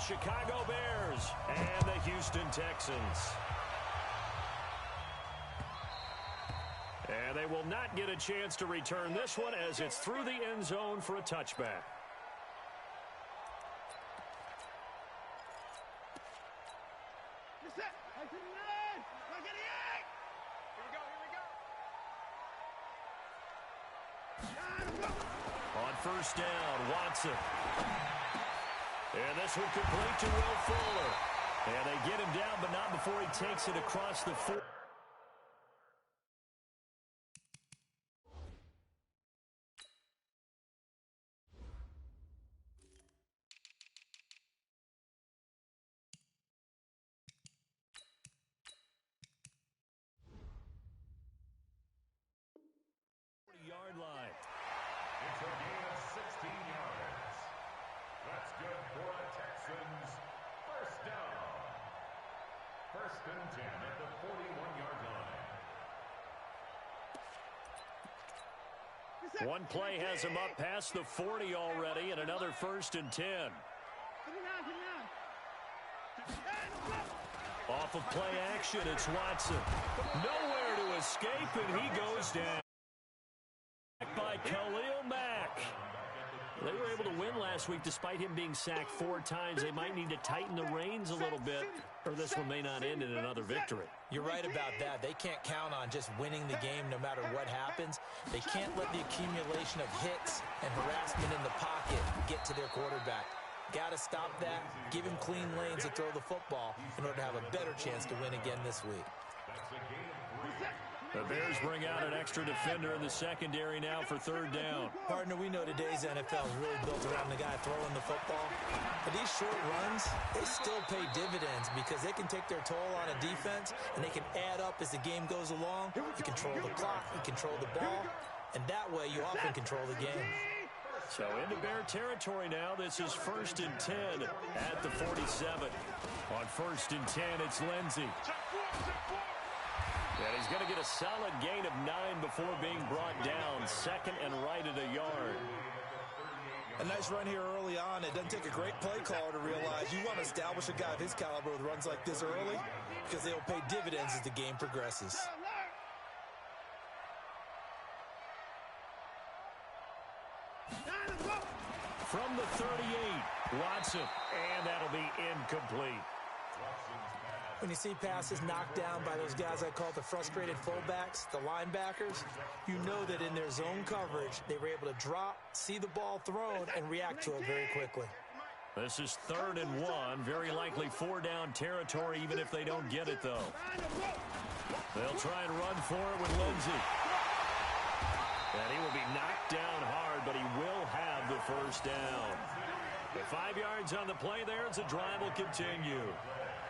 Chicago Bears and the Houston Texans. And they will not get a chance to return this one as it's through the end zone for a touchback. On first down, Watson. And this one complete to Will Fuller. And they get him down, but not before he takes it across the 4. Yard line. It's a gain of 16 yards. That's good for the Texans. First down. First and 10 at the 41-yard line. One play has him up past the 40 already, and another first and 10. Off of play action, it's Watson. Nowhere to escape, and he goes down. By Khalil Mack. They were able to win last week despite him being sacked 4 times. They might need to tighten the reins a little bit, or this one may not end in another victory. You're right about that. They can't count on just winning the game no matter what happens. They can't let the accumulation of hits and harassment in the pocket get to their quarterback. Got to stop that, give him clean lanes to throw the football in order to have a better chance to win again this week. The Bears bring out an extra defender in the secondary now for third down. Partner, we know today's NFL is really built around the guy throwing the football. But these short runs, they still pay dividends because they can take their toll on a defense, and they can add up as the game goes along. You control the clock, you control the ball, and that way you often control the game. So into Bear territory now. This is first and 10 at the 47. On first and 10, it's Lindsey. And he's going to get a solid gain of 9 before being brought down. Second and right at a yard. A nice run here early on. It doesn't take a great play caller to realize you want to establish a guy of his caliber with runs like this early because they'll pay dividends as the game progresses. From the 38, Watson. And that'll be incomplete. When you see passes knocked down by those guys I call the frustrated fullbacks, the linebackers, you know that in their zone coverage, they were able to drop, see the ball thrown, and react to it very quickly. This is third and 1. Very likely 4-down territory, even if they don't get it, though. They'll try and run for it with Lindsey. And he will be knocked down hard, but he will have the first down. The 5 yards on the play there as the drive will continue.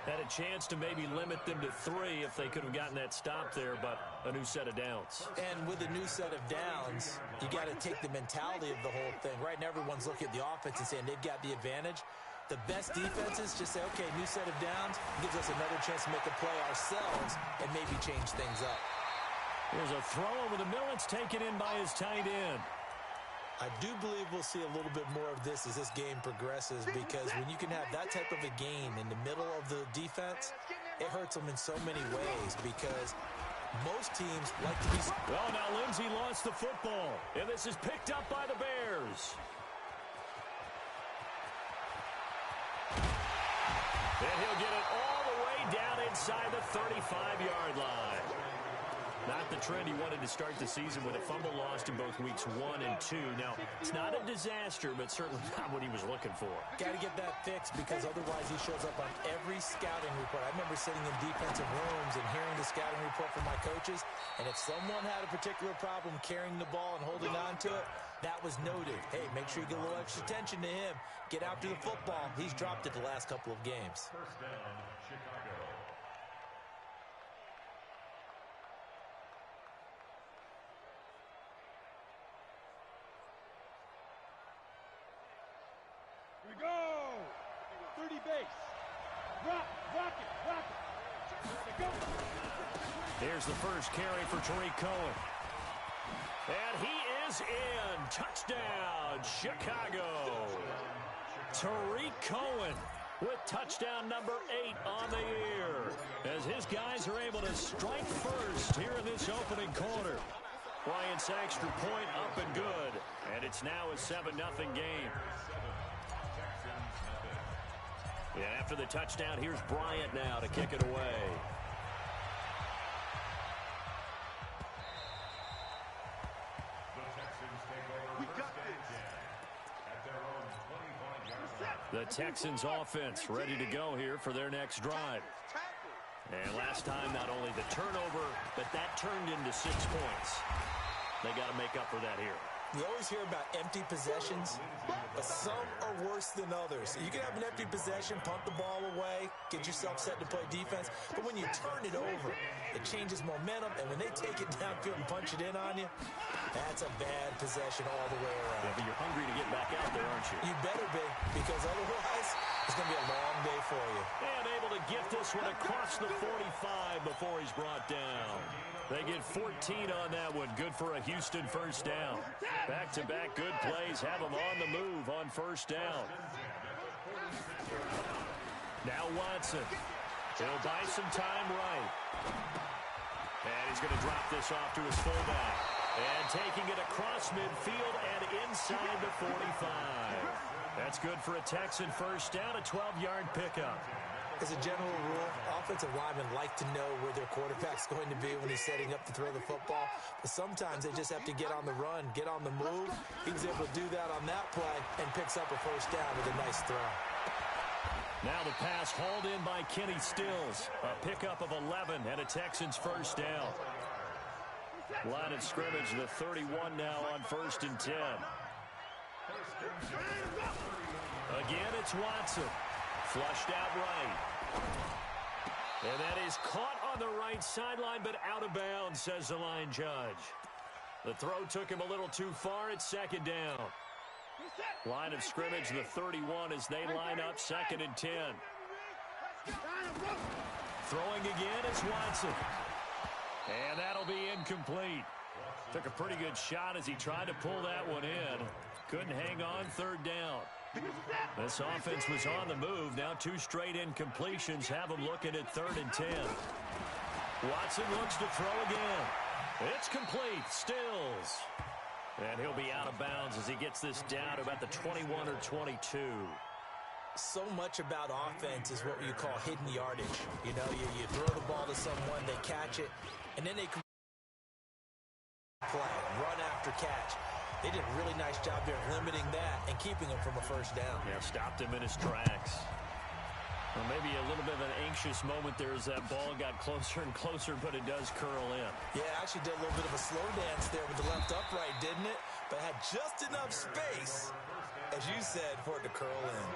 Had a chance to maybe limit them to 3 if they could have gotten that stop there, but a new set of downs. And with a new set of downs, you got to take the mentality of the whole thing. Right now, everyone's looking at the offense and saying they've got the advantage. The best defenses just say, okay, new set of downs, gives us another chance to make a play ourselves and maybe change things up. There's a throw over the middle. It's taken in by his tight end. I do believe we'll see a little bit more of this as this game progresses because when you can have that type of a gain in the middle of the defense, it hurts them in so many ways because most teams like to be... Well, now Lindsey lost the football, and this is picked up by the Bears. And he'll get it all the way down inside the 35-yard line. Not the trend he wanted to start the season with a fumble lost in both weeks 1 and 2. Now, it's not a disaster, but certainly not what he was looking for. Got to get that fixed because otherwise he shows up on every scouting report. I remember sitting in defensive rooms and hearing the scouting report from my coaches, and if someone had a particular problem carrying the ball and holding on to it, that was noted. Hey, make sure you get a little extra attention to him. Get after the football. He's dropped it the last couple of games. First down, Chicago. Here we go! 30 base. Rock it. Go. Here's the first carry for Tariq Cohen. And he is in. Touchdown, Chicago. Tariq Cohen with touchdown number 8 on the year, as his guys are able to strike first here in this opening quarter. Bryant's extra point up and good, and it's now a 7-0 game. And after the touchdown, here's Bryant now to kick it away. The Texans offense ready to go here for their next drive. And last time, not only the turnover, but that turned into 6 points. They got to make up for that here. You always hear about empty possessions, but some are worse than others. You can have an empty possession, punt the ball away, get yourself set to play defense, but when you turn it over, it changes momentum, and when they take it downfield and punch it in on you, that's a bad possession all the way around. Yeah, but you're hungry to get back out there, aren't you? You better be, because otherwise, it's going to be a long day for you. And able to get this one across the 45 before he's brought down. They get 14 on that one. Good for a Houston first down. Back-to-back good plays have them on the move on first down. Now Watson. He'll buy some time right. And he's going to drop this off to his fullback. And taking it across midfield and inside the 45. That's good for a Texan first down, a 12-yard pickup. As a general rule, offensive linemen like to know where their quarterback's going to be when he's setting up to throw the football. But sometimes they just have to get on the run, get on the move. He was able to do that on that play and picks up a first down with a nice throw. Now the pass hauled in by Kenny Stills. A pickup of 11 and a Texans first down. Line of scrimmage, the 31 now on 1st and 10. Again, it's Watson. Flushed out right. And that is caught on the right sideline, but out of bounds, says the line judge. The throw took him a little too far. It's 2nd down. Line of scrimmage, the 31 as they line up 2nd and 10. Throwing again is Watson. And that'll be incomplete. Took a pretty good shot as he tried to pull that one in. Couldn't hang on, 3rd down. This offense was on the move. Now 2 straight incompletions have them looking at 3rd and 10. Watson looks to throw again. It's complete. Stills. And he'll be out of bounds as he gets this down to about the 21 or 22. So much about offense is what you call hidden yardage. You know, you throw the ball to someone, they catch it, and then they can play, run after catch. They did a really nice job there of limiting that and keeping him from a first down. Yeah, stopped him in his tracks. Well, maybe a little bit of an anxious moment there as that ball got closer and closer, but it does curl in. Yeah, actually did a little bit of a slow dance there with the left upright, didn't it? But had just enough space, as you said, for it to curl in.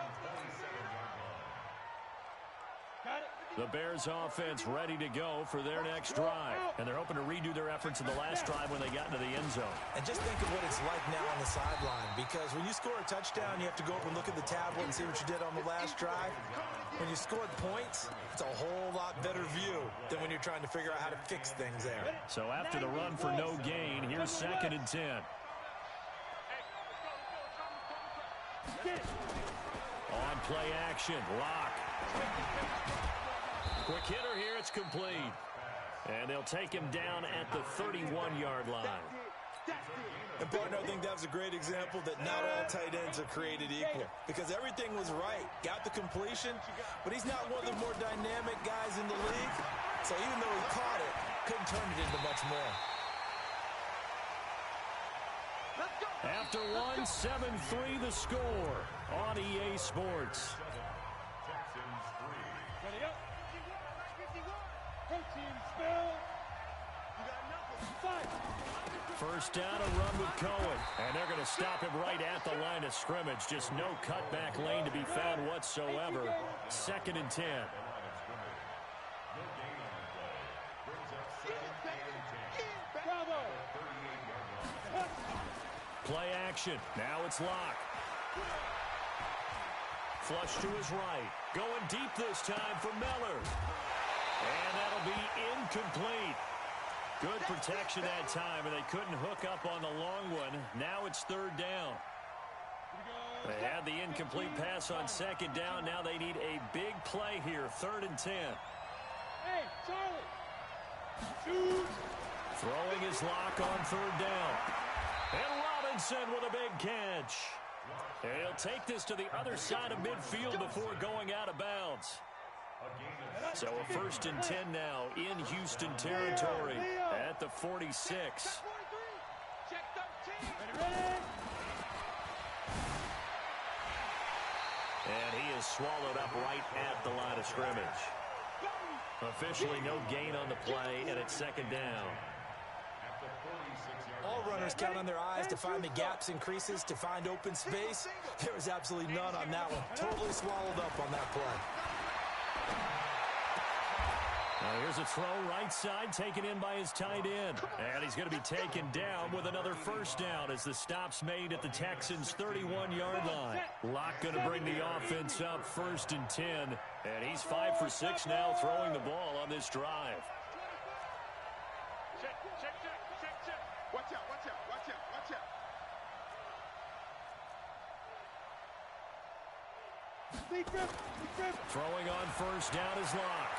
The Bears offense ready to go for their next drive. And they're hoping to redo their efforts in the last drive when they got into the end zone. And just think of what it's like now on the sideline. Because when you score a touchdown, you have to go up and look at the tablet and see what you did on the last drive. When you scored points, it's a whole lot better view than when you're trying to figure out how to fix things there. So after the run for no gain, here's 2nd and 10. On play action, Lock. Quick hitter here, it's complete. And they'll take him down at the 31-yard line. And, partner, I think that was a great example that not all tight ends are created equal. Because everything was right. Got the completion, but he's not one of the more dynamic guys in the league. So even though he caught it, couldn't turn it into much more. After one, 7-3 the score on EA Sports. First down, a run with Cohen. And they're going to stop him right at the line of scrimmage. Just no cutback lane to be found whatsoever. 2nd and 10. Play action. Now it's Lock. Flush to his right. Going deep this time for Miller. And that'll be incomplete. Good protection that time, and they couldn't hook up on the long one. Now it's 3rd down. They had the incomplete pass on 2nd down. Now they need a play here, 3rd and 10. Hey, Charlie. Shoot. Throwing his lock on 3rd down. And Robinson with a big catch. And he'll take this to the other side of midfield before going out of bounds. So a 1st and 10 now in Houston territory at the 46. Check 13. Ready? And he is swallowed up right at the line of scrimmage. Officially no gain on the play, and it's 2nd down. All runners count on their eyes to find the gaps and creases, to find open space. There was absolutely none on that one. Totally swallowed up on that play. Now here's a throw right side, taken in by his tight end. And he's going to be taken down with another 1st down as the stop's made at the Texans' 31-yard line. Locke going to bring the offense up 1st and 10. And he's 5 for 6 now throwing the ball on this drive. Check. Watch out. Lead grip. Throwing on 1st down is Locke.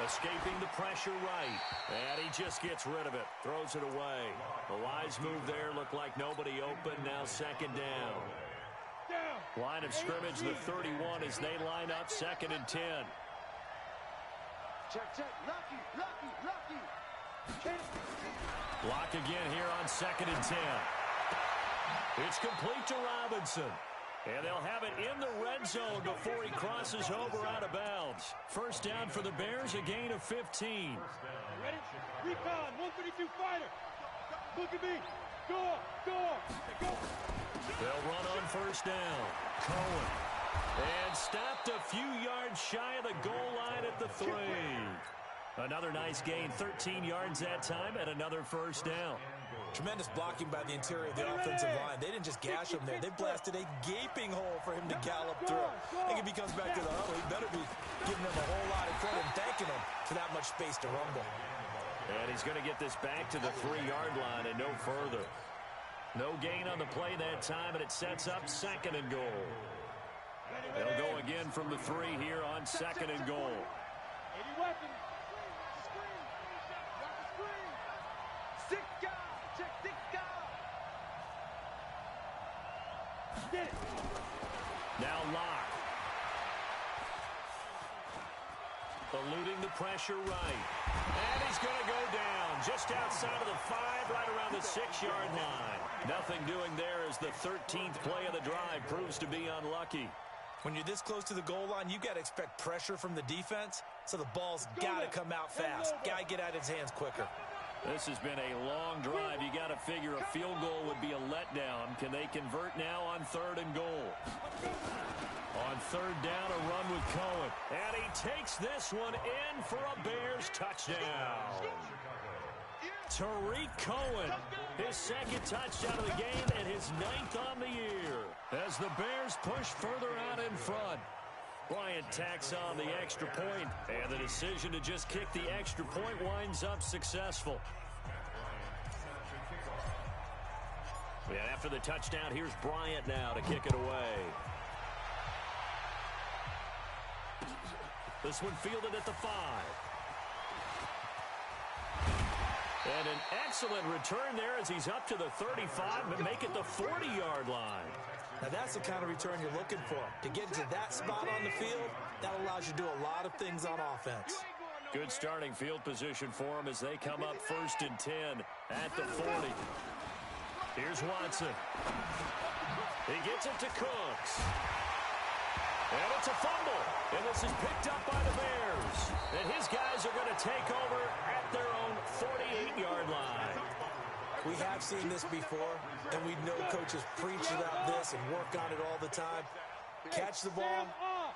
Escaping the pressure right. And he just gets rid of it. Throws it away. The wise move there. Looked like nobody open. Now 2nd down. Line of scrimmage, the 31 as they line up 2nd and 10. Check. Lucky. Locke again here on 2nd and 10. It's complete to Robinson. And they'll have it in the red zone before he crosses over out of bounds. 1st down for the Bears, a gain of 15. Ready? Recon, 132 fighter. Look at me. Go. They'll run on 1st down. Cohen. And stopped a few yards shy of the goal line at the 3. Another nice gain, 13 yards that time, and another 1st down. Tremendous blocking by the interior of the offensive line. They didn't just gash him there. They blasted a gaping hole for him to gallop through. I think if he comes back to the huddle, he better be giving them a whole lot of credit and thanking them for that much space to rumble. And he's going to get this back to the 3-yard line and no further. No gain on the play that time, and it sets up 2nd and goal. They'll go again from the 3 here on 2nd and goal. 80 weapons. Now Locke. Eluding the pressure right. And he's going to go down just outside of the 5, right around the 6-yard line. Nothing doing there as the 13th play of the drive proves to be unlucky. When you're this close to the goal line, you got to expect pressure from the defense, so the ball's got to come out fast. Got to get out of his hands quicker. This has been a long drive. You got to figure a field goal would be a letdown. Can they convert now on 3rd and goal? On 3rd down, a run with Cohen. And he takes this one in for a Bears touchdown. Tariq Cohen, his 2nd touchdown of the game and his 9th on the year. As the Bears push further out in front. Bryant tacks on the extra point, and the decision to just kick the extra point winds up successful. And after the touchdown, here's Bryant now to kick it away. This one fielded at the 5. And an excellent return there as he's up to the 35 and make it the 40-yard line. Now, that's the kind of return you're looking for. To get to that spot on the field, that allows you to do a lot of things on offense. Good starting field position for him as they come up 1st and 10 at the 40. Here's Watson. He gets it to Cooks. And it's a fumble. And this is picked up by the Bears. And his guys are going to take over at their own 48-yard line. We have seen this before, and we know coaches preach about this and work on it all the time. Catch the ball.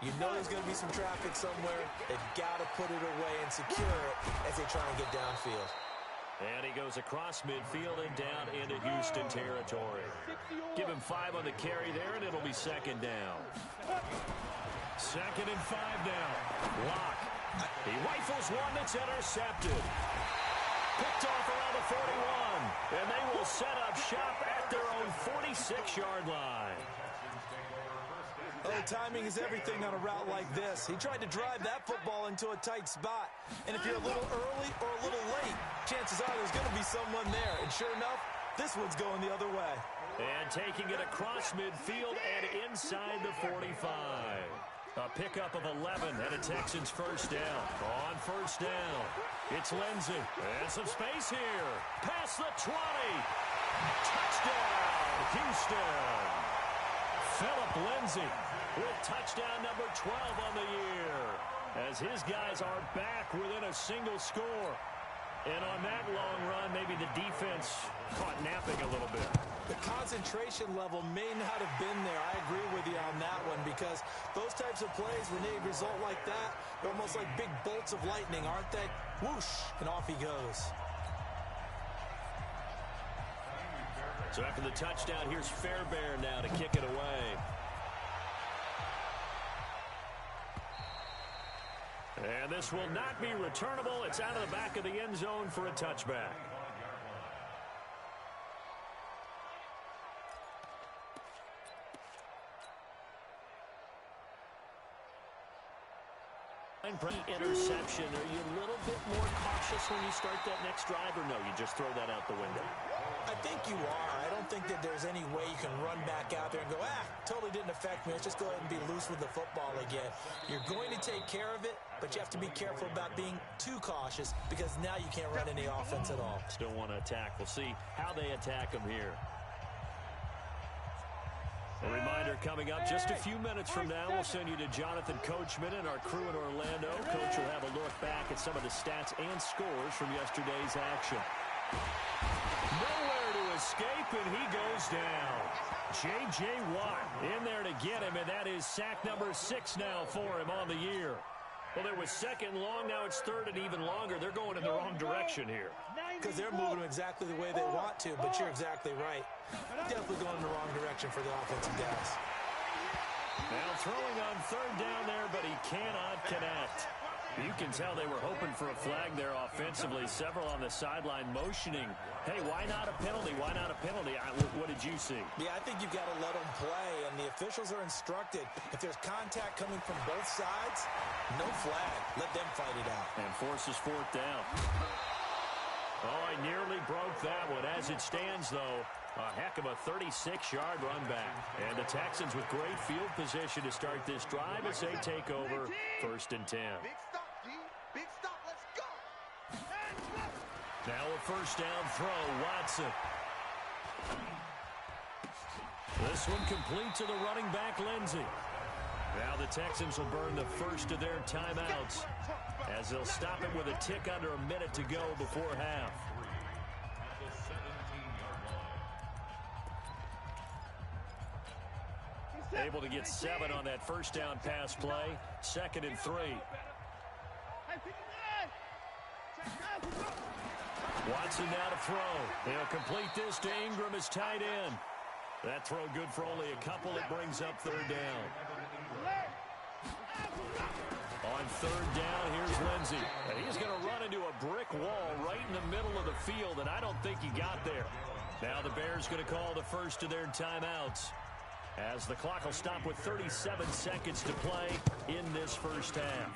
You know there's going to be some traffic somewhere. They've got to put it away and secure it as they try and get downfield. And he goes across midfield and down into Houston territory. Give him 5 on the carry there, and it'll be 2nd down. 2nd and 5 now. Locke. He rifles one that's intercepted. Picked off around the 41. And they will set up shop at their own 46-yard line. Oh, timing is everything on a route like this. He tried to drive that football into a tight spot. And if you're a little early or a little late, chances are there's going to be someone there. And sure enough, this one's going the other way. And taking it across midfield and inside the 45. A pickup of 11 and a Texans first down. On first down, it's Lindsey. And some space here. Past the 20. Touchdown, Houston. Phillip Lindsey with touchdown number 12 on the year. As his guys are back within a single score. And on that long run, maybe the defense caught napping a little bit. The concentration level may not have been there. I agree with you on that one because those types of plays, when they result like that, they're almost like big bolts of lightning, aren't they? Whoosh, and off he goes. So after the touchdown, here's Fairbairn now to kick it away. And this will not be returnable. It's out of the back of the end zone for a touchback. Interception. Are you a little bit more cautious when you start that next drive, or no, you just throw that out the window? I think you are. I don't think that there's any way you can run back out there and go, totally didn't affect me. Let's just go ahead and be loose with the football again. You're going to take care of it, but you have to be careful about being too cautious because now you can't run any offense at all. Still want to attack. We'll see how they attack them here. A reminder coming up just a few minutes from now, we'll send you to Jonathan Coachman and our crew in Orlando. Coach will have a look back at some of the stats and scores from yesterday's action. Nowhere to escape, and he goes down. J.J. Watt in there to get him, and that is sack number 6 now for him on the year. Well, there was second long, now it's third and even longer. They're going in the wrong direction here. Because they're moving them exactly the way they want to, but you're exactly right. Definitely going in the wrong direction for the offensive guys. Now throwing on third down there, but he cannot connect. You can tell they were hoping for a flag there offensively. Several on the sideline motioning. Hey, why not a penalty? Why not a penalty? What did you see? Yeah, I think you've got to let them play, and the officials are instructed. If there's contact coming from both sides, no flag. Let them fight it out. And forces fourth down. Oh, I nearly broke that one. As it stands, though, a heck of a 36-yard run back. And the Texans with great field position to start this drive as they take over first and 10. Big stop, D. Big stop. Let's go. Now a first down throw, Watson. This one complete to the running back, Lindsey. Now the Texans will burn the first of their timeouts as they'll stop it with a tick under a minute to go before half. Able to get 7 on that first down pass play. 2nd and 3. Watson now to throw. He'll complete this to Ingram as tight end. That throw good for only a couple. It brings up third down. On third down, here's Lindsey. And he's going to run into a brick wall right in the middle of the field, and I don't think he got there. Now the Bears going to call the first of their timeouts, as the clock will stop with 37 seconds to play in this first half.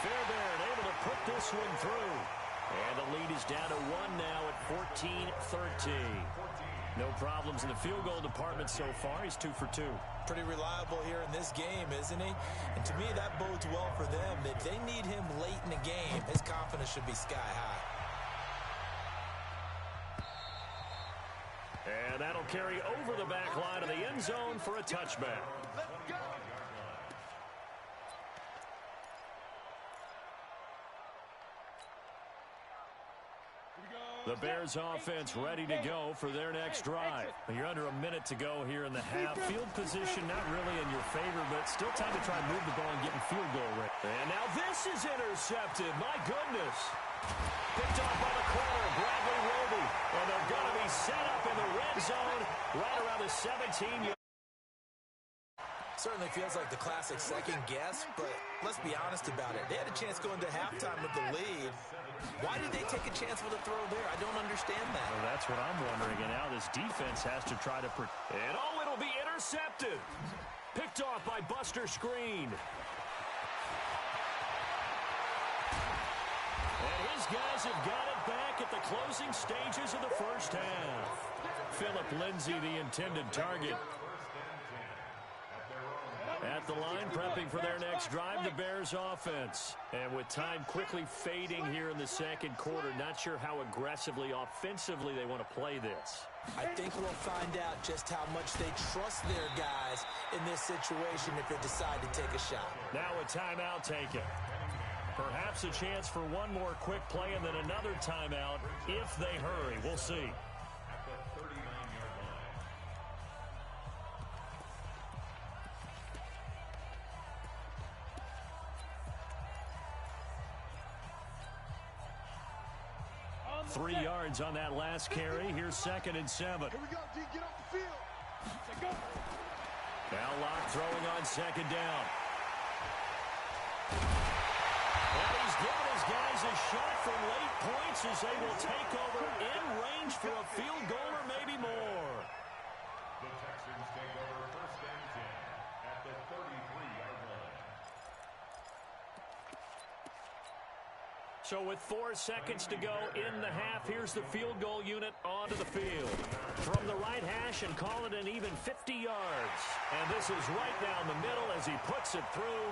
Fairbairn able to put this one through. And the lead is down to 1 now at 14-13. No problems in the field goal department so far. He's 2 for 2. Pretty reliable here in this game, isn't he? And to me, that bodes well for them. If they need him late in the game, his confidence should be sky high. And that'll carry over the back line of the end zone for a touchback. The Bears offense ready to go for their next drive. You're under a minute to go here in the half. Field position not really in your favor, but still time to try and move the ball and get in field goal range. And now this is intercepted. My goodness. Picked off by the corner, Bradley Roby. And they're going to be set up in the red zone right around the 17-yard. Certainly feels like the classic second guess, but let's be honest about it. They had a chance going to halftime with the lead. Why did they take a chance with a throw there? I don't understand that. Well, that's what I'm wondering. And now this defense has to try to... And it'll be intercepted. Picked off by Buster Screen. And his guys have got it back at the closing stages of the first half. Philip Lindsay, the intended target. At the line, prepping for their next drive, the Bears offense. And with time quickly fading here in the second quarter, not sure how aggressively, offensively they want to play this. I think we'll find out just how much they trust their guys in this situation if they decide to take a shot. Now a timeout taken. Perhaps a chance for one more quick play and then another timeout if they hurry. We'll see. 3 yards on that last carry. Here's 2nd and 7. Here we go, D. Get off the field. Say go. Now Locke throwing on 2nd down. And he's given his guys a shot from late points as they will take over in range for a field goal or maybe more. The Texans take over 1st and 10 at the 33-yard line. So with 4 seconds to go in the half, here's the field goal unit onto the field. From the right hash and call it an even 50 yards. And this is right down the middle as he puts it through.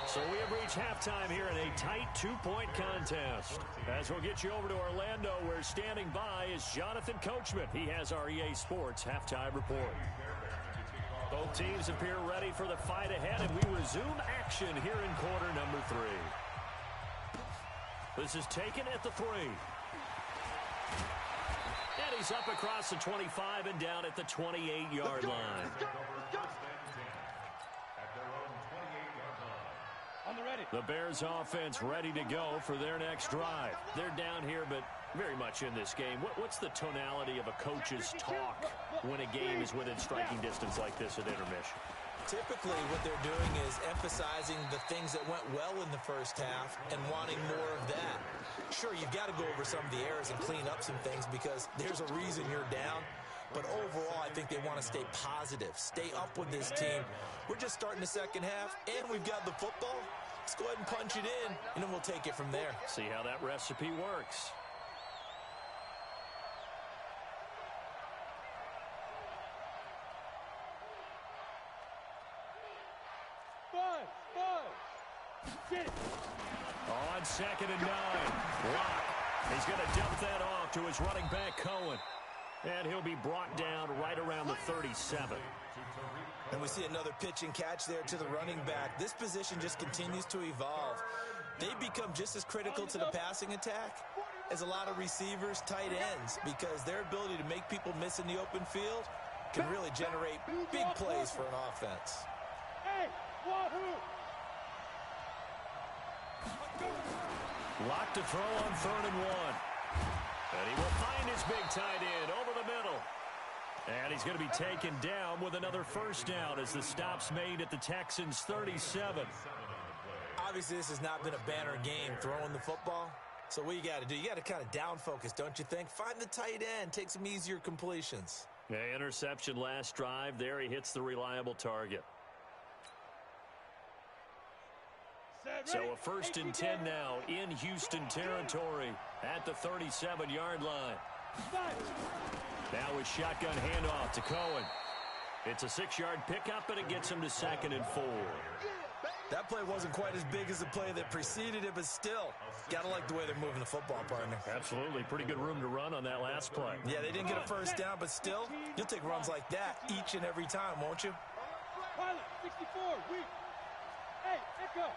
So we have reached halftime here in a tight 2-point contest. As we'll get you over to Orlando, where standing by is Jonathan Coachman. He has our EA Sports halftime report. Both teams appear ready for the fight ahead, and we resume action here in quarter number 3. This is taken at the 3. And he's up across the 25 and down at the 28-yard line. On the ready. The Bears offense ready to go for their next drive. They're down here, but very much in this game. What's the tonality of a coach's talk when a game is within striking distance like this at intermission? Typically, what they're doing is emphasizing the things that went well in the first half and wanting more of that. Sure, you've got to go over some of the errors and clean up some things because there's a reason you're down. But overall, I think they want to stay positive, stay up with this team. We're just starting the second half, and we've got the football. Let's go ahead and punch it in, and then we'll take it from there. See how that recipe works. On 2nd and 9, Locke. He's going to dump that off to his running back, Cohen. And he'll be brought down right around the 37. And we see another pitch and catch there to the running back. This position just continues to evolve. They become just as critical to the passing attack as a lot of receivers, tight ends, because their ability to make people miss in the open field can really generate big plays for an offense. Hey, wahoo! Locke to throw on 3rd and 1. And he will find his big tight end over the middle. And he's going to be taken down with another first down as the stop's made at the Texans' 37. Obviously, this has not been a banner game throwing the football. So what you got to do, you got to kind of down focus, don't you think? Find the tight end, take some easier completions. Yeah, interception last drive. There he hits the reliable target. So a 1st and 10 now in Houston territory at the 37-yard line. Now a shotgun handoff to Cohen. It's a 6-yard pickup, and it gets him to 2nd and 4. That play wasn't quite as big as the play that preceded it, but still, got to like the way they're moving the football, partner. Absolutely. Pretty good room to run on that last play. Yeah, they didn't get a first down, but still, you'll take runs like that each and every time, won't you? Pilot, 64, weak. Hey, Echo.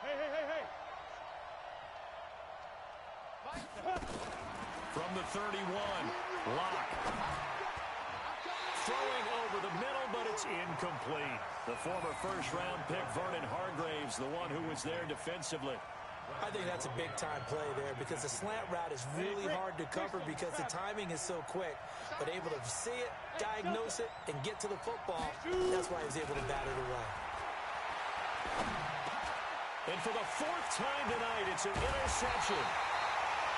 Hey. From the 31, Locke. Throwing over the middle, but it's incomplete. The former first-round pick, Vernon Hargraves, the one who was there defensively. I think that's a big-time play there because the slant route is really hard to cover because the timing is so quick. But able to see it, diagnose it, and get to the football, that's why he was able to bat it away. And for the 4th time tonight, it's an interception.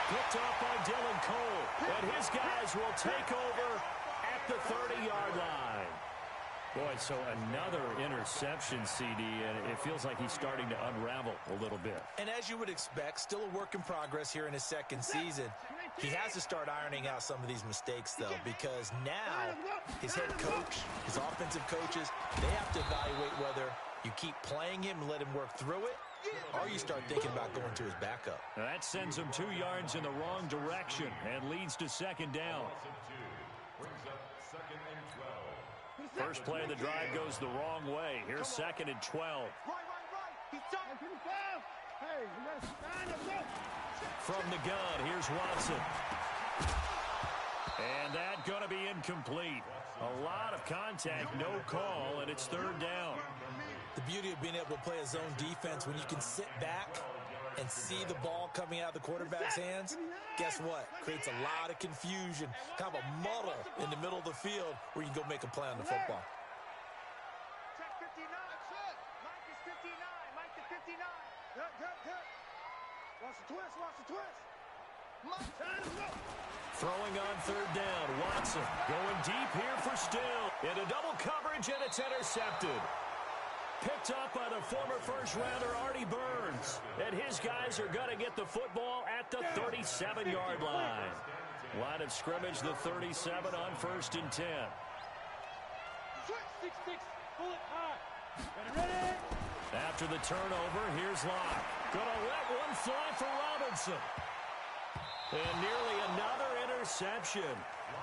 Picked off by Dylan Cole. And his guys will take over at the 30-yard line. Boy, so another interception, CD, and it feels like he's starting to unravel a little bit. And as you would expect, still a work in progress here in his second season. He has to start ironing out some of these mistakes, though, because now his head coach, his offensive coaches, they have to evaluate whether you keep playing him and let him work through it, or you start thinking about going to his backup. That sends him 2 yards in the wrong direction and leads to second down. First play of the drive goes the wrong way. Here's second and 12. He's done. From the gun, here's Watson. And that going to be incomplete. A lot of contact, no call, and it's third down. The beauty of being able to play a zone defense when you can sit back and see the ball coming out of the quarterback's hands, guess what? Creates a lot of confusion, kind of a muddle in the middle of the field where you can go make a play on the football. Check 59. Mike is 59. Mike to 59. Good. Watch the twist. Throwing on third down, Watson going deep here for Still. Into double coverage, and it's intercepted. Picked up by the former first-rounder Artie Burns. And his guys are going to get the football at the 37-yard line. Line of scrimmage, the 37 on 1st and 10. 6-6. Pull it high. Ready? After the turnover, here's Locke. Gonna let one fly for Robinson. And nearly another interception.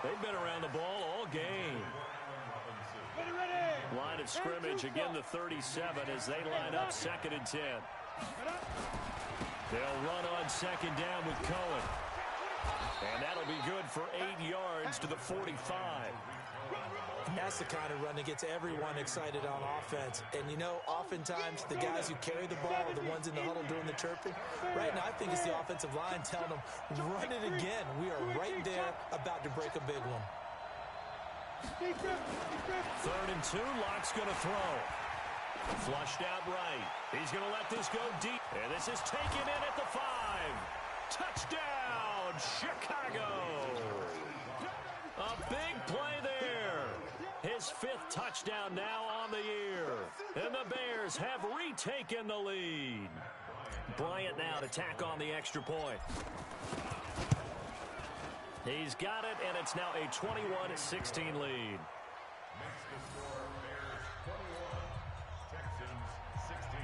They've been around the ball all game. Ready. Line of scrimmage, again the 37 as they line up 2nd and 10. They'll run on 2nd down with Cohen. And that'll be good for 8 yards to the 45. And that's the kind of run that gets everyone excited on offense. And, you know, oftentimes the guys who carry the ball are the ones in the huddle doing the chirping. Right now, I think it's the offensive line telling them, run it again. We are right there about to break a big one. 3rd and 2, Locke's going to throw. Flushed out right. He's going to let this go deep. And this is taken in at the 5. Touchdown, Chicago. A big play there. His 5th touchdown now on the year. And the Bears have retaken the lead. Bryant now to tack on the extra point. He's got it, and it's now a 21-16 lead. Makes the score Bears 21, Texans 16.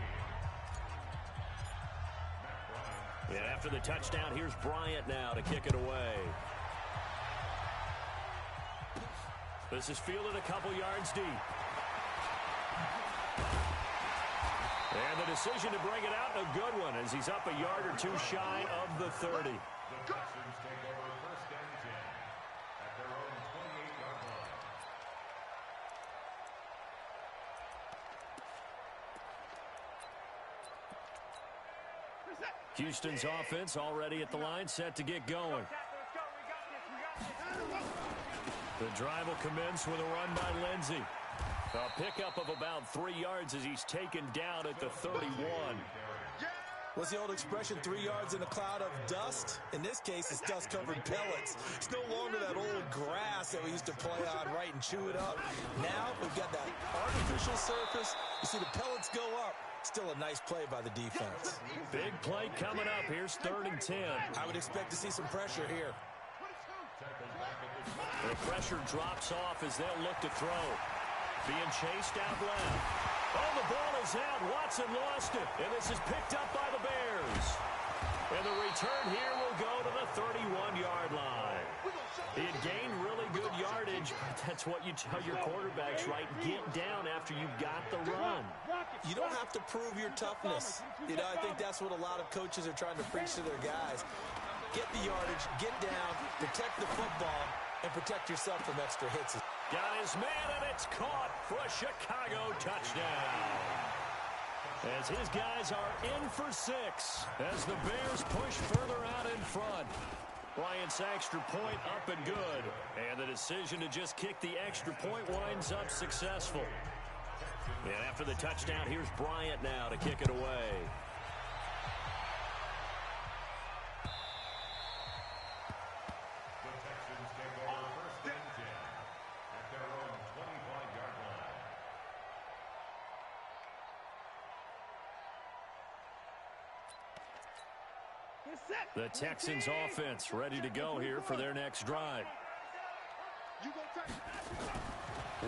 Matt Bryant. And after the touchdown, here's Bryant now to kick it away. This is fielded a couple yards deep. And the decision to bring it out, a good one, as he's up a yard or 2 shy of the 30. The Texans take over 1st and 10 at their own 28-yard line. Houston's offense already at the line, set to get going. The drive will commence with a run by Lindsey. A pickup of about 3 yards as he's taken down at the 31. What's the old expression, 3 yards in a cloud of dust? In this case, it's dust-covered pellets. It's no longer that old grass that we used to play on, right, and chew it up. Now we've got that artificial surface. You see the pellets go up. Still a nice play by the defense. Big play coming up. Here's 3rd and 10. I would expect to see some pressure here. The pressure drops off as they'll look to throw. Being chased out left. Oh, the ball is out. Watson lost it. And this is picked up by the Bears. And the return here will go to the 31-yard line. He had gained really good yardage, but that's what you tell your quarterbacks, right? Get down after you've got the run. You don't have to prove your toughness. You know, I think that's what a lot of coaches are trying to preach to their guys. Get the yardage, get down, protect the football, and protect yourself from extra hits. Got his man, and it's caught for a Chicago touchdown. As his guys are in for 6 as the Bears push further out in front. Bryant's extra point up and good. And the decision to just kick the extra point winds up successful. And after the touchdown, here's Bryant now to kick it away. The Texans offense ready to go here for their next drive.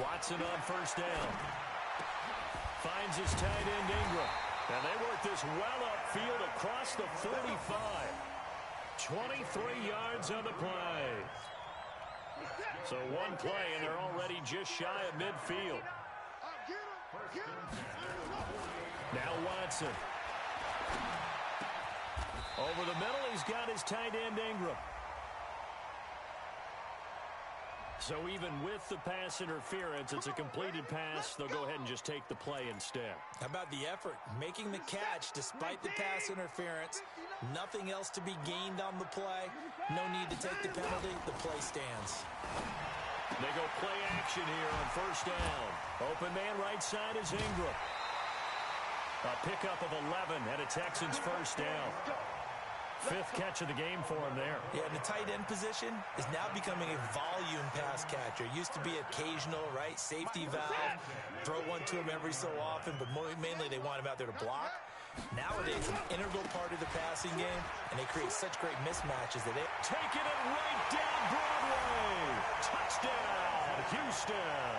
Watson on first down. Finds his tight end Ingram. And they work this well upfield across the 45. 23 yards on the play. So one play, and they're already just shy of midfield. Now Watson. Over the middle, he's got his tight end Ingram. So even with the pass interference, it's a completed pass. They'll go ahead and just take the play instead. How about the effort? Making the catch despite the pass interference. Nothing else to be gained on the play. No need to take the penalty. The play stands. They go play action here on first down. Open man right side is Ingram. A pickup of 11 and a Texans first down. Fifth catch of the game for him there. Yeah, and the tight end position is now becoming a volume pass catcher. Used to be occasional, right? Safety valve. Throw one to him every so often, but mainly they want him out there to block. Nowadays, an integral part of the passing game, and they create such great mismatches that they... Taking it right down Broadway. Touchdown, Houston.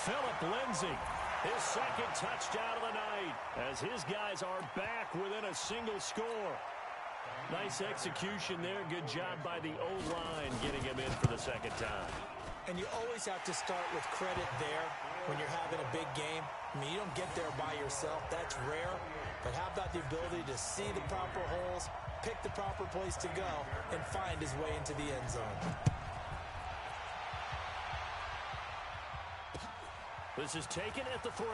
Phillip Lindsay, his second touchdown of the night, as his guys are back within a single score. Nice execution there. Good job by the O-line getting him in for the second time. And you always have to start with credit there when you're having a big game. I mean, you don't get there by yourself. That's rare. But how about the ability to see the proper holes, pick the proper place to go, and find his way into the end zone? This is taken at the 3.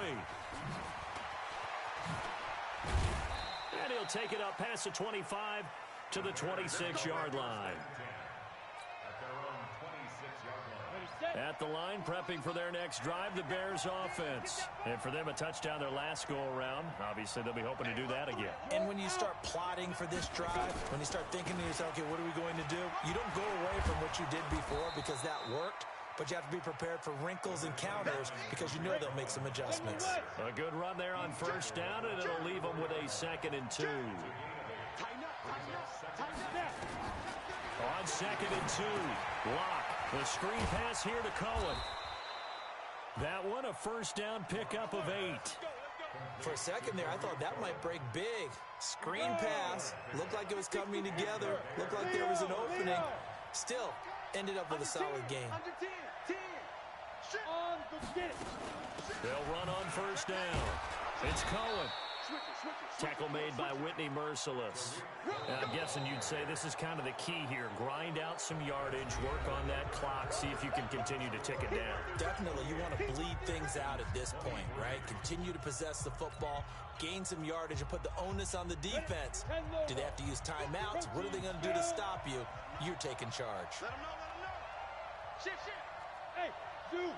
And he'll take it up past the 25 to the 26-yard line. At the line, prepping for their next drive, the Bears offense. And for them, a touchdown their last go-around. Obviously, they'll be hoping to do that again. And when you start plotting for this drive, when you start thinking to yourself, okay, what are we going to do? You don't go away from what you did before because that worked. But you have to be prepared for wrinkles and counters because you know they'll make some adjustments. A good run there on first down, and it'll leave them with a 2nd and 2. On 2nd and 2, Locke. The screen pass here to Cohen. That one, a first down pickup of 8. For a second there, I thought that might break big. Screen pass. Looked like it was coming together. Looked like there was an opening. Still, ended up with a solid game. They'll run on first down. It's Cohen. Tackle made by Whitney Merciless. And I'm guessing you'd say this is kind of the key here. Grind out some yardage, work on that clock, see if you can continue to tick it down. Definitely, you want to bleed things out at this point, right? Continue to possess the football, gain some yardage, and put the onus on the defense. Do they have to use timeouts? What are they going to do to stop you? You're taking charge. Let him know, let him know. Shit. Hey, dude.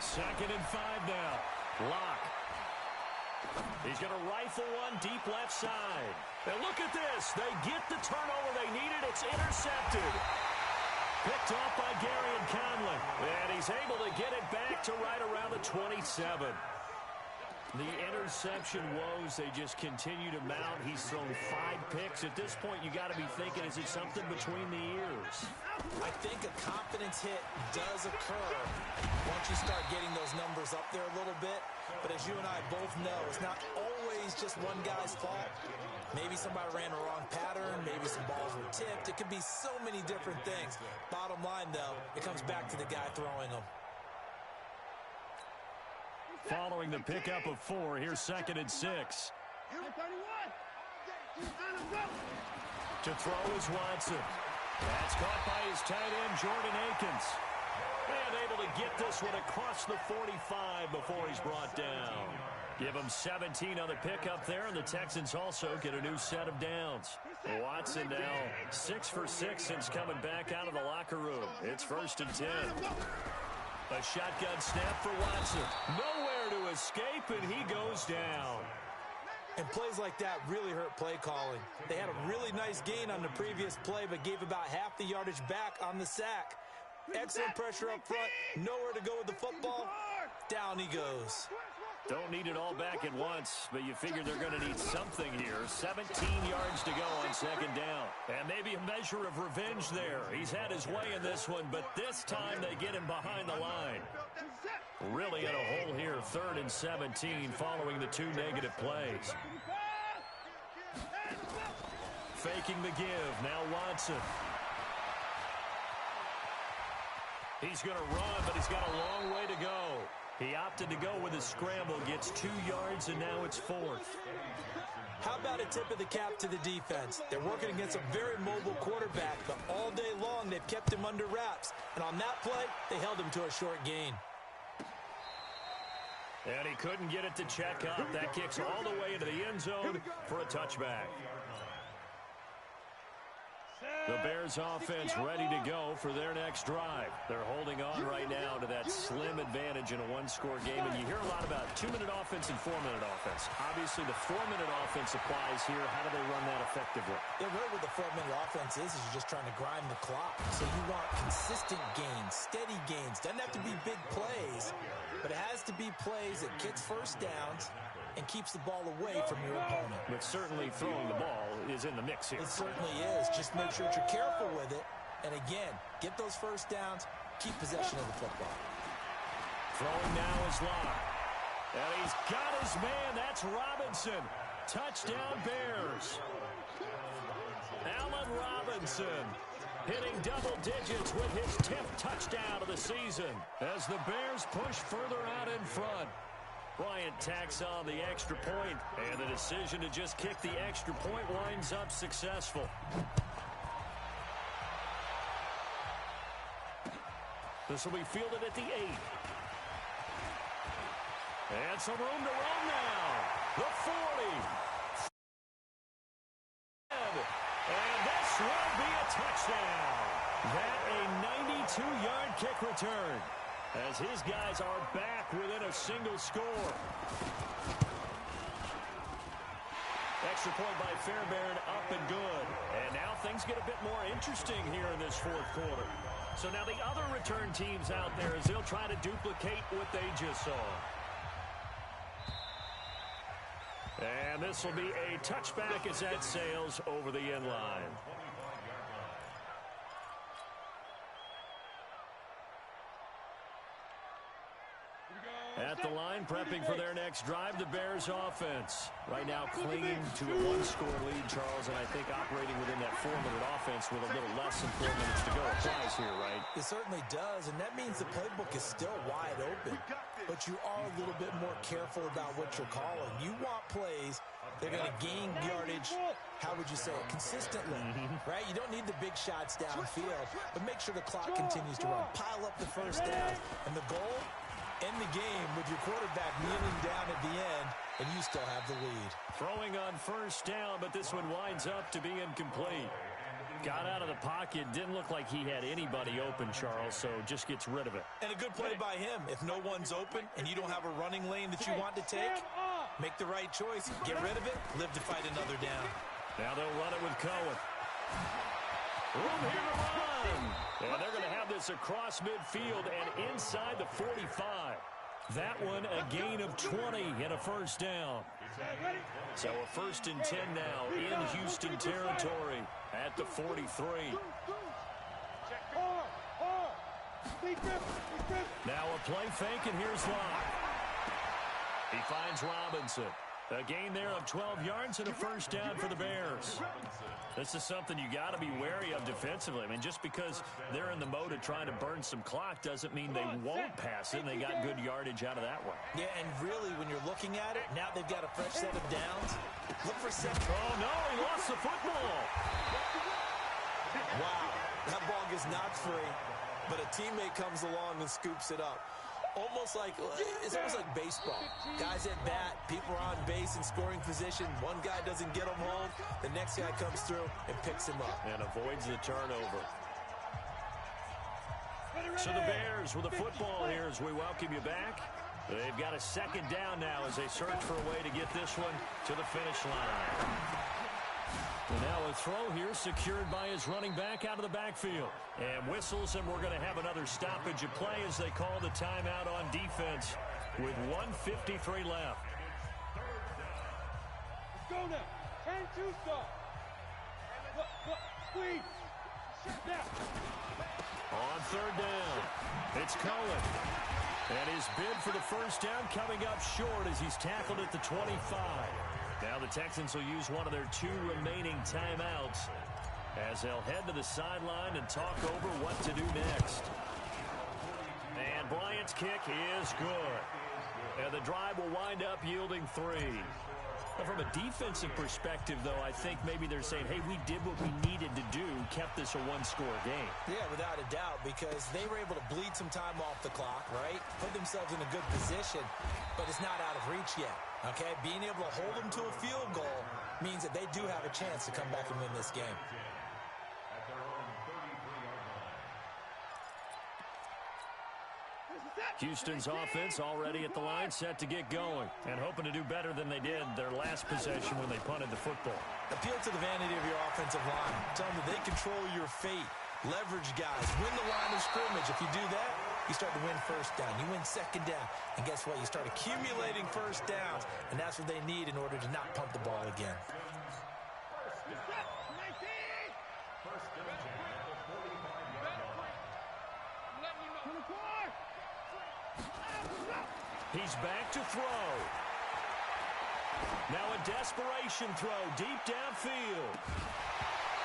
2nd and 5 now. Locke. He's going to rifle one deep left side. And look at this. They get the turnover they needed. It's intercepted. Picked off by Gary and Conley. And he's able to get it back to right around the 27. The interception woes, they just continue to mount. He's thrown 5 picks. At this point, you got to be thinking, is it something between the ears? I think a confidence hit does occur once you start getting those numbers up there a little bit. But as you and I both know, it's not always just one guy's fault. Maybe somebody ran a wrong pattern. Maybe some balls were tipped. It could be so many different things. Bottom line, though, it comes back to the guy throwing them. Following the pickup of 4, here's 2nd and 6. To throw is Watson. That's caught by his tight end, Jordan Akins. And able to get this one across the 45 before he's brought down. Give him 17 on the pickup there, and the Texans also get a new set of downs. Watson now 6 for 6 since coming back out of the locker room. It's 1st and 10. A shotgun snap for Watson. Nowhere to escape, and he goes down. And plays like that really hurt play calling. They had a really nice gain on the previous play, but gave about half the yardage back on the sack. Excellent pressure up front. Nowhere to go with the football. Down he goes. Don't need it all back at once, but you figure they're going to need something here. 17 yards to go on second down. And maybe a measure of revenge there. He's had his way in this one, but this time they get him behind the line. Really in a hole here, 3rd and 17 following the 2 negative plays. Faking the give. Now Watson. He's going to run, but he's got a long way to go. He opted to go with a scramble, gets 2 yards, and now it's 4th. How about a tip of the cap to the defense? They're working against a very mobile quarterback, but all day long they've kept him under wraps. And on that play, they held him to a short gain. And he couldn't get it to check up. That kicks all the way into the end zone for a touchback. The Bears offense ready to go for their next drive. They're holding on right now to that slim advantage in a one-score game. And you hear a lot about 2-minute offense and 4-minute offense. Obviously, the 4-minute offense applies here. How do they run that effectively? Yeah, really what the 4-minute offense is you're just trying to grind the clock. So you want consistent gains, steady gains. Doesn't have to be big plays, but it has to be plays that gets first downs and keeps the ball away from your opponent. But certainly throwing the ball is in the mix here. It certainly is. Just make sure that you're careful with it. And again, get those first downs, keep possession of the football. Throwing now is Locke. And he's got his man. That's Robinson. Touchdown Bears. Allen Robinson hitting double digits with his 10th touchdown of the season as the Bears push further out in front. Bryant tacks on the extra point, and the decision to just kick the extra point winds up successful. This will be fielded at the 8. And some room to run now. The 40. And this will be a touchdown. That a 92-yard kick return, as his guys are back within a single score. Extra point by Fairbairn, up and good. And now things get a bit more interesting here in this 4th quarter. So now the other return teams out there as they'll try to duplicate what they just saw. And this will be a touchback as that sails over the end line. At the line, prepping for their next drive, the Bears offense. Right now clinging to a 1-score lead, Charles, and I think operating within that 4-minute offense with a little less than 4 minutes to go applies here, right? It certainly does, and that means the playbook is still wide open. But you are a little bit more careful about what you're calling. You want plays that are going to gain yardage, how would you say it, consistently, right? You don't need the big shots downfield, but make sure the clock continues to run. Pile up the first down, and the goal, end the game with your quarterback kneeling down at the end, and you still have the lead. Throwing on first down, but this one winds up to be incomplete. Got out of the pocket, didn't look like he had anybody open, Charles, so just gets rid of it. And a good play by him. If no one's open and you don't have a running lane that you want to take, make the right choice, get rid of it, live to fight another down. Now they'll run it with Cohen. Room here to run. And they're going to have this across midfield and inside the 45. That one a gain of 20 and a first down. So a 1st and 10 now in Houston territory at the 43. Now a play fake, and here's Locke. He finds Robinson. A gain there of 12 yards and a first down for the Bears. This is something you got to be wary of defensively. I mean, just because they're in the mode of trying to burn some clock doesn't mean they won't pass it, and they got good yardage out of that one. Yeah, and really, when you're looking at it, now they've got a fresh set of downs. Look for second. Oh, no, he lost the football. Wow, that ball gets knocked free, but a teammate comes along and scoops it up. It's almost like baseball. Guys at bat, people are on base in scoring position. One guy doesn't get him home. The next guy comes through and picks him up. And avoids the turnover. So the Bears with the football here as we welcome you back. They've got a second down now as they search for a way to get this one to the finish line. And now a throw here secured by his running back out of the backfield. And whistles, and we're going to have another stoppage of play as they call the timeout on defense. with 1:53 left. Let's go now. 10-2 start. Look, squeeze. Now. On third down, it's Cohen. And his bid for the first down coming up short as he's tackled at the 25. Now the Texans will use one of their 2 remaining timeouts as they'll head to the sideline and talk over what to do next. And Bryant's kick is good. And the drive will wind up yielding 3. From a defensive perspective, though, I think maybe they're saying, hey, we did what we needed to do, kept this a 1-score game. Yeah, without a doubt, because they were able to bleed some time off the clock, right? Put themselves in a good position, but it's not out of reach yet, okay? Being able to hold them to a field goal means that they do have a chance to come back and win this game. Houston's offense already at the line, set to get going, and hoping to do better than they did their last possession when they punted the football. Appeal to the vanity of your offensive line. Tell them that they control your fate. Leverage guys. Win the line of scrimmage. If you do that, you start to win first down. You win second down. And guess what? You start accumulating first downs, and that's what they need in order to not punt the ball again. He's back to throw. Now a desperation throw deep downfield.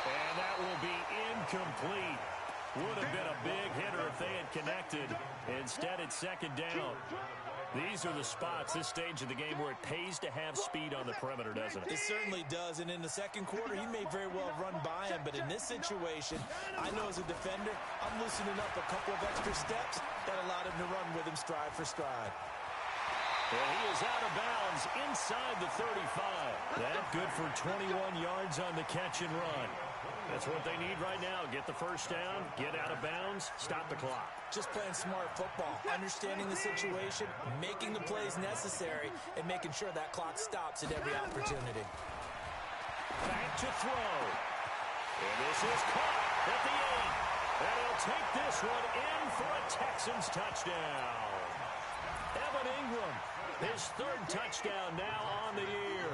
And that will be incomplete. Would have been a big hitter if they had connected. Instead, it's second down. These are the spots, this stage of the game, where it pays to have speed on the perimeter, doesn't it? It certainly does, and in the second quarter, he may very well run by him, but in this situation, I know as a defender, I'm loosening up a couple of extra steps that allowed him to run with him stride for stride. And he is out of bounds inside the 35. That good for 21 yards on the catch and run. That's what they need right now. Get the first down, get out of bounds, stop the clock. Just playing smart football, understanding the situation, making the plays necessary, and making sure that clock stops at every opportunity. Back to throw. And this is caught at the 8. And he'll take this one in for a Texans touchdown. Evan Ingram, his 3rd touchdown now on the year,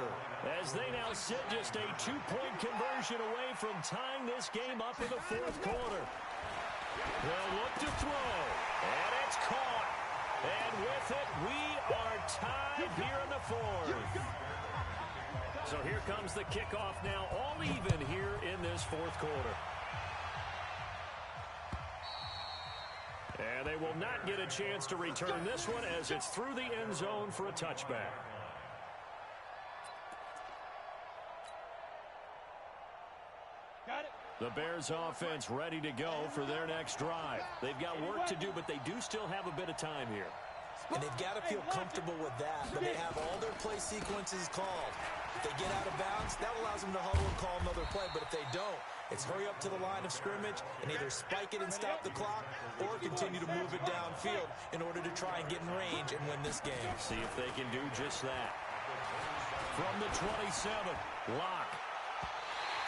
as they now sit just a 2-point conversion away from tying this game up in the 4th quarter. They'll look to throw, and it's caught. And with it, we are tied here in the 4th. So here comes the kickoff now, all even here in this 4th quarter. And they will not get a chance to return this one as it's through the end zone for a touchback. Got it. The Bears offense ready to go for their next drive. They've got work to do, but they do still have a bit of time here. And they've got to feel comfortable with that, but they have all their play sequences called. If they get out of bounds, that allows them to huddle and call another play, but if they don't, it's hurry up to the line of scrimmage and either spike it and stop the clock or continue to move it downfield in order to try and get in range and win this game. See if they can do just that. From the 27, Locke.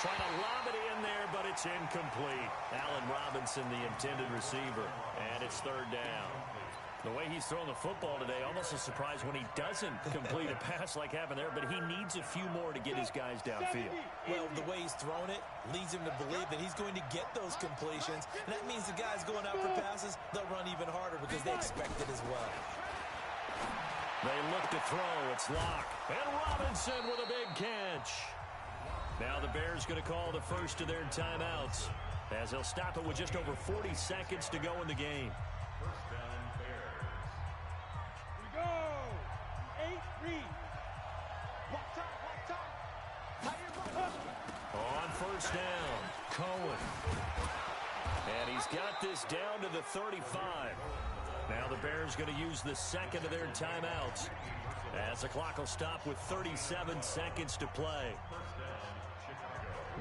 Trying to lob it in there, but it's incomplete. Allen Robinson, the intended receiver, and it's 3rd down. The way he's throwing the football today, almost a surprise when he doesn't complete a pass like happened there, but he needs a few more to get his guys downfield. Well, the way he's thrown it leads him to believe that he's going to get those completions, and that means the guys going out for passes, they'll run even harder because they expect it as well. They look to throw. It's Locke. And Robinson with a big catch. Now the Bears going to call the first of their timeouts as they'll stop it with just over 40 seconds to go in the game. On first down, Cohen. And he's got this down to the 35. Now the Bears going to use the second of their timeouts as the clock will stop with 37 seconds to play.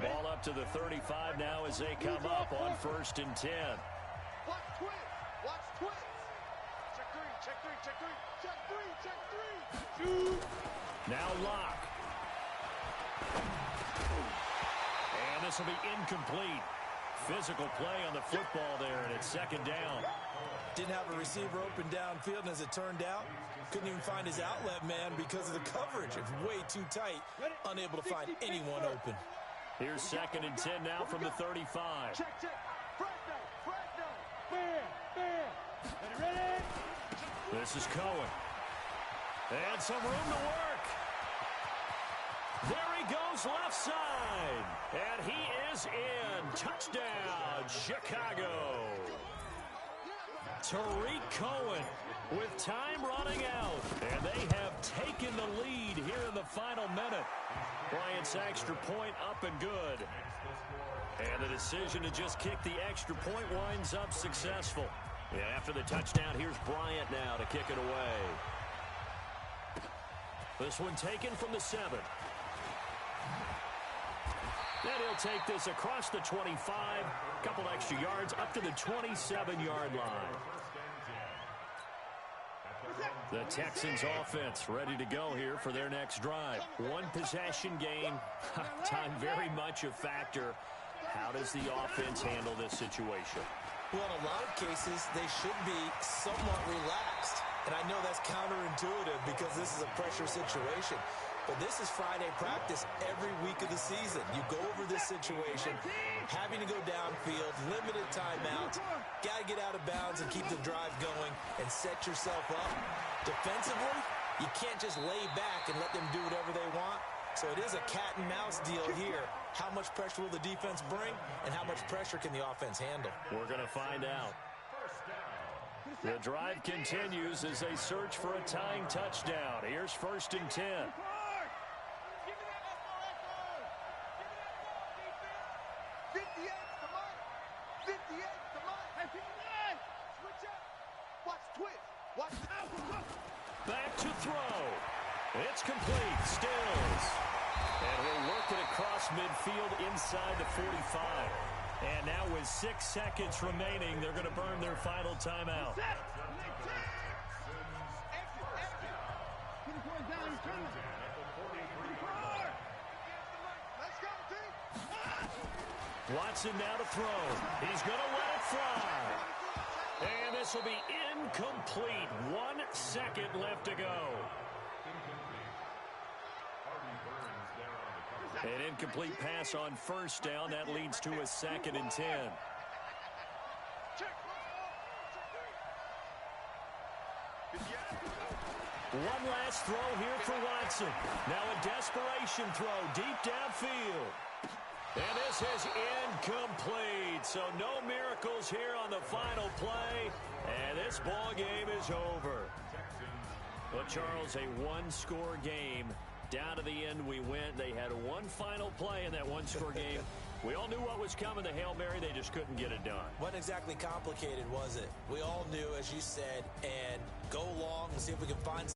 Ball up to the 35 now as they come up on 1st and 10. Watch twins. Watch twins. Check 3. Check 3. Check 3. Check 3. Check 3. Shoot. Now Locke. And this will be incomplete. Physical play on the football there, and it's 2nd down. Didn't have a receiver open downfield, and as it turned out, Couldn't even find his outlet man because of the coverage. It's way too tight. Unable to find anyone open. Here's 2nd and 10 now from the 35. Check. Fresno. Bam. Ready? This is Cohen. And some room to work. There he goes left side. And he is in. Touchdown, Chicago. Tariq Cohen with time running out. And they have taken the lead here in the final minute. Bryant's extra point up and good. And the decision to just kick the extra point winds up successful. And after the touchdown, here's Bryant now to kick it away. This one taken from the 7. Then he'll take this across the 25. Couple extra yards up to the 27-yard line. The Texans offense ready to go here for their next drive. One possession game. Time very much a factor. How does the offense handle this situation? Well, in a lot of cases, they should be somewhat relaxed. And I know that's counterintuitive because this is a pressure situation. But this is Friday practice every week of the season. You go over this situation, having to go downfield, limited timeouts, got to get out of bounds and keep the drive going and set yourself up. Defensively, you can't just lay back and let them do whatever they want. So it is a cat and mouse deal here. How much pressure will the defense bring and how much pressure can the offense handle? We're going to find out. The drive continues as they search for a tying touchdown. Here's 1st and 10. 58 switch up. Watch twist. Watch out. Back to throw. It's complete. Stills. And he'll work it across midfield inside the 45. And now with 6 seconds remaining, they're going to burn their final timeout. Watson now to throw. He's going to let it fly. And this will be incomplete. 1 second left to go. An incomplete pass on 1st down. That leads to a 2nd and 10. One last throw here for Watson. Now a desperation throw deep downfield. And this is incomplete. So no miracles here on the final play. And this ball game is over. But Charles, a one-score game. Down to the end we went. They had one final play in that one-score game. We all knew what was coming. The Hail Mary, they just couldn't get it done. Wasn't exactly complicated, was it? We all knew, as you said, and go long and see if we can find